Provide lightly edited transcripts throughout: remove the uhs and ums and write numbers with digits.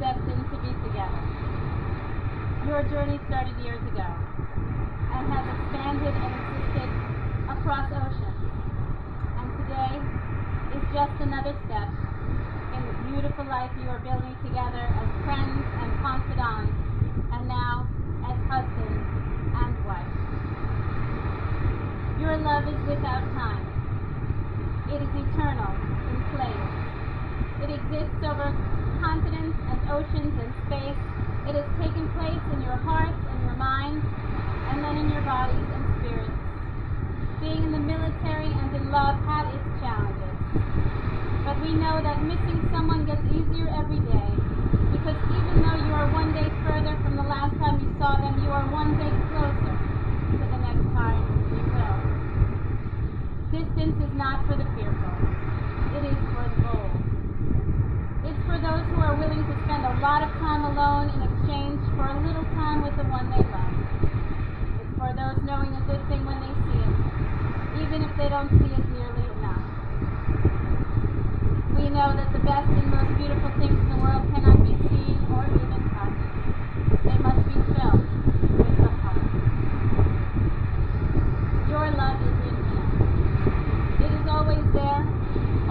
destined to be together. Your journey started years ago and has expanded and existed across oceans. And today is just another step in the beautiful life you are building together as friends and confidants, and now as husband and wife. Your love is without time. It is eternal in place. It exists over continents and oceans and space. It has taken place in your hearts and your minds, and then in your bodies and spirits. Being in the military and in love had its challenges. But we know that missing someone gets easier every day, because even though you are one day further from the last time you saw them, you are one day closer to the next time you will. Distance is not for the fearful. It is for the bold. It's for those who are willing to spend a lot of time alone in exchange for a little time with the one they love. It's for those knowing a good thing when they see it, even if they don't see it nearly enough. We know that the best and most beautiful things in the world cannot be seen or even touched. They must be felt with the heart. Your love is infinite. It is always there,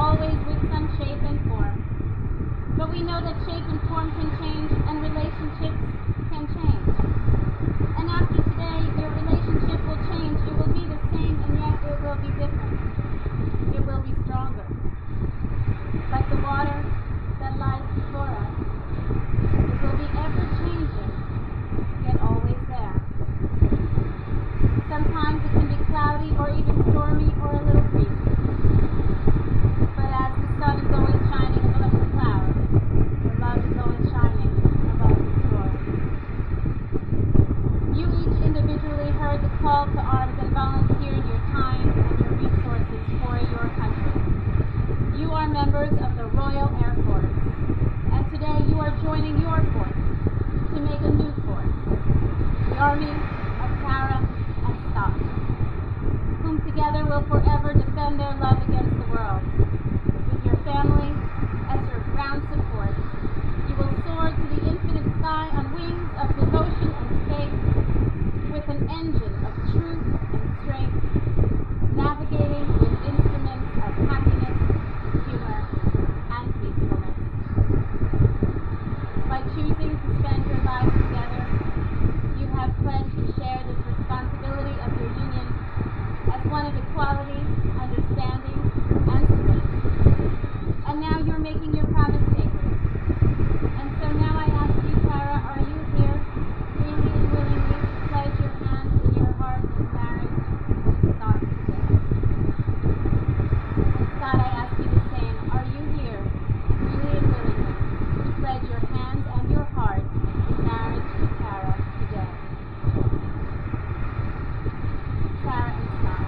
always with some shape and form. But we know that shape and form can change, and relationships can change. And after today, your relationship will change. It will be the same, and yet it will be different. It will be stronger. Like the water that lies before us, it will be ever-changing, yet always there. Sometimes it can be cloudy or even stormy or a little breezy. But as the sun is always shining above the clouds, your love is always shining above the storm. You each individually heard the call to arms and volunteered your time and your resources for your country. You are members of the Royal Air Force, and today you are joining your forces to make a new force, the Army of Tara and Sept, whom together will forever defend their love against the world. With your family as your ground support, you will soar to the infinite sky on wings of devotion and faith, with an engine of truth and strength, navigating with instruments of happiness, humor, and peacefulness. By choosing to spend your lives together, you have pledged to share this responsibility of your union as one of equality, understanding, and strength. And now you're making your promise sacred. And so now I ask you, Tara, are you here, freely and willingly, to pledge your hands and your heart in marriage to start today? And Scott, I ask you the same. Are you here, freely and willingly, to pledge your hands and your heart in marriage to Tara today? Tara and Scott,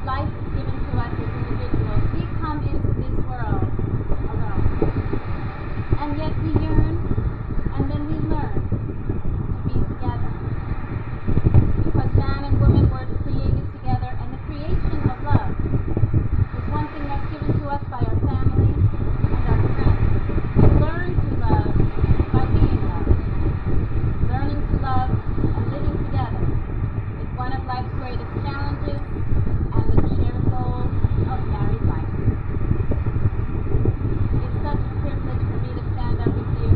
life is given to us as individuals. We come into this world alone. And yet we yearn, and then we learn to be together. Because man and woman were created together, and the creation of love is one thing that's given to us by our family and our friends. We learn to love by being loved. Learning to love and living together is one of life's greatest challenges and the shared goal of married life. It's such a privilege for me to stand up with you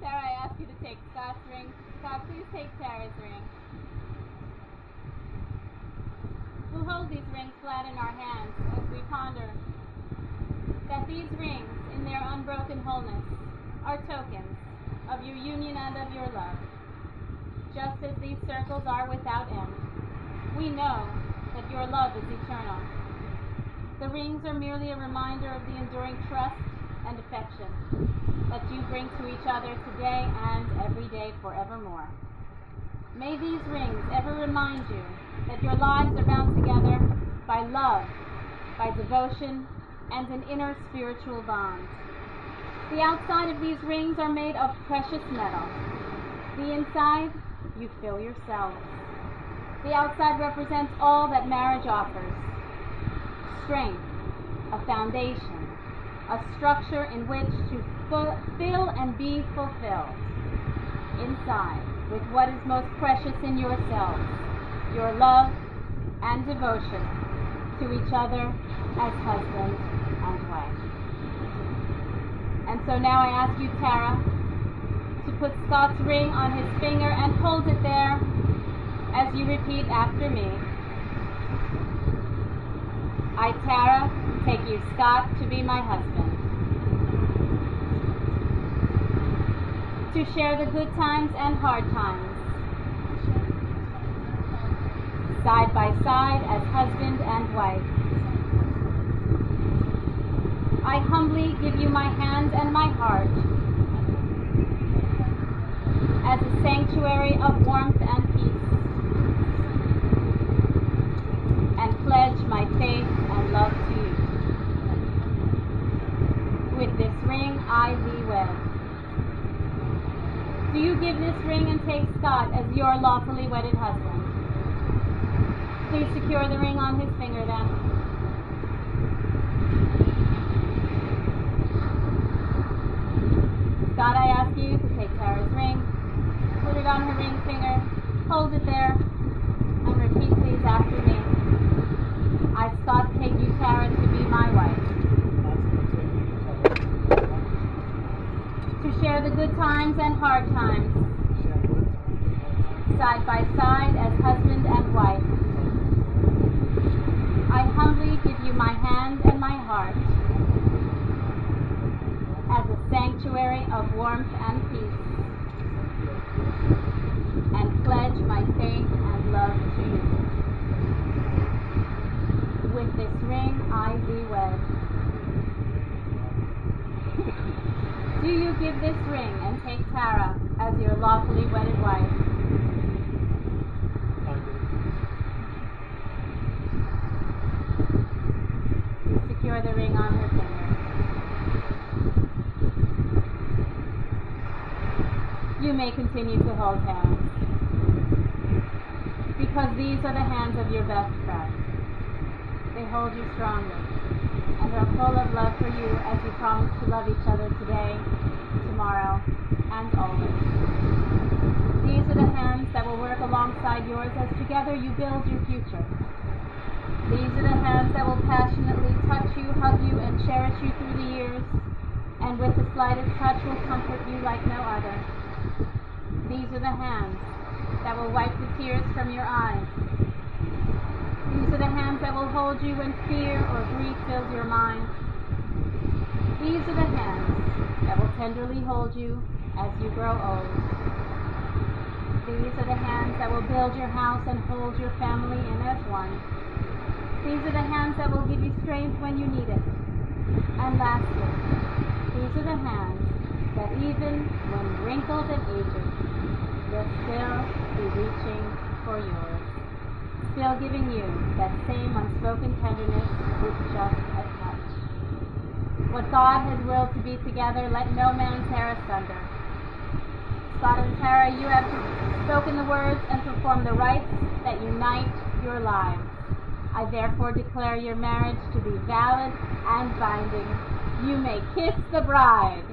Tara, I ask you to take Scott's ring. Scott, please take Tara's ring. We'll hold these rings flat in our hands as we ponder that these rings, in their unbroken wholeness, are tokens of your union and of your love. Just as these circles are without end, we know that your love is eternal. The rings are merely a reminder of the enduring trust and affection that you bring to each other today and every day forevermore. May these rings ever remind you that your lives are bound together by love, by devotion, and an inner spiritual bond. The outside of these rings are made of precious metal. The inside, you fill yourselves. The outside represents all that marriage offers: strength, a foundation, a structure in which to fill and be fulfilled. Inside, with what is most precious in yourselves, your love and devotion to each other as husband and wife. And so now I ask you, Tara, to put Scott's ring on his finger and hold it there as you repeat after me. I, Tara, take you, Scott, to be my husband, to share the good times and hard times, side by side as husband and wife. I humbly give you my hand and my heart as a sanctuary of warmth and peace, and pledge my faith and love to you. With this ring I thee wed. Do you give this ring and take Scott as your lawfully wedded husband? Please secure the ring on his finger then. Scott, I ask you to take Tara's ring, put it on her ring finger, hold it there, and repeat please after me. I, Scott, take you, Tara, to be my wife, to share the good times and hard times, side by side as husband and wife. I humbly give you my hand and my heart as a sanctuary of warmth and peace, and pledge my faith and love to you. With this ring I thee wed. Do you give this ring and take Tara as your lawfully wedded wife? Secure the ring on her finger. You may continue to hold hands, because these are the hands of your best friend. They hold you strongly and are full of love for you as you promise to love each other today, tomorrow, and always. These are the hands that will work alongside yours as together you build your future. These are the hands that will passionately touch you, hug you, and cherish you through the years, and with the slightest touch will comfort you like no other. These are the hands that will wipe the tears from your eyes. These are the hands that will hold you when fear or grief fills your mind. These are the hands that will tenderly hold you as you grow old. These are the hands that will build your house and hold your family in as one. These are the hands that will give you strength when you need it. And lastly, these are the hands that even when wrinkled and aged, will still be reaching for yours, still giving you that same unspoken tenderness with just a touch. What God has willed to be together, let no man tear asunder. Scott and Tara, you have spoken the words and performed the rites that unite your lives. I therefore declare your marriage to be valid and binding. You may kiss the bride.